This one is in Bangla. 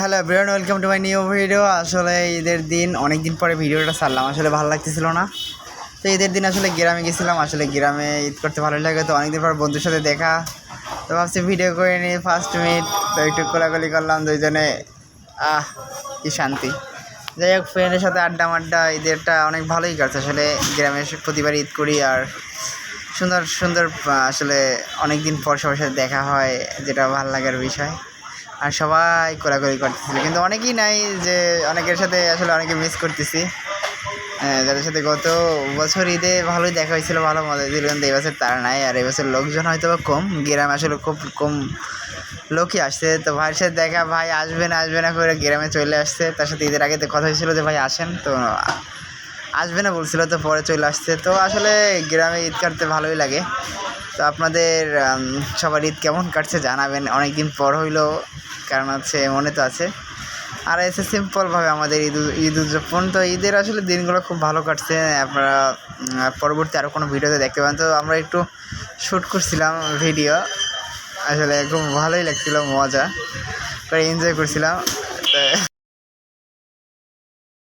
Hello everyone, welcome to my new video. আসলে ঈদের দিন অনেক দিন পরে ভিডিওটা ছাড়লাম, আসলে ভালো লাগতেছিল না। তো ঈদের দিন আসলে গ্রামে গেছিলাম, আসলে গ্রামে ঈদ করতে ভালো লাগে। তো অনেকদিন পর বন্ধুর সাথে দেখা, তো ভাবছি ভিডিও করে নিই ফার্স্ট মিট। তো একটু কোলাকুলি করলাম দুইজনে, কি শান্তি। যাই হোক, ফ্রেন্ডের সাথে আড্ডা মাড্ডা ঈদেরটা অনেক ভালোই কাটছে। আসলে গ্রামে এসে প্রতিবার ঈদ করি আর সুন্দর সুন্দর আসলে অনেক দিন পর সবার সাথে দেখা হয়, যেটা ভালো লাগার বিষয়। আর সবাই কোলাকুলি করতেছিল, কিন্তু অনেকেই নাই, যে অনেকের সাথে আসলে অনেকে মিস করতেছি, যাদের সাথে গত বছর ঈদে ভালোই দেখা হয়েছিল, ভালো মজা ছিল, কিন্তু এবছর তারা নাই। আর এবছর লোকজন হয়তো বা কম, গ্রামে আসলে খুব কম লোকই আসছে। তো ভাইয়ের সাথে দেখা, ভাই আসবে না করে গ্রামে চলে আসছে। তার সাথে ঈদের আগে তো কথা হয়েছিল যে ভাই আসেন, তো আসবে না বলছিল, তো পরে চলে আসছে। তো আসলে গ্রামে ঈদ কাটতে ভালোই লাগে। তো আপনাদের সবার ঈদ কেমন কাটছে জানাবেন, অনেক দিন পর হইলো, কারণ হচ্ছে মনে তো আছে। আর এসে সিম্পলভাবে আমাদের ঈদ উদযাপন। তো ঈদের আসলে দিনগুলো খুব ভালো কাটছে। আপনারা পরবর্তী আরও কোনো ভিডিওতে দেখতে পান। তো আমরা একটু শ্যুট করছিলাম ভিডিও, আসলে খুব ভালোই লাগছিলো, মজা করে এনজয় করছিলাম। তো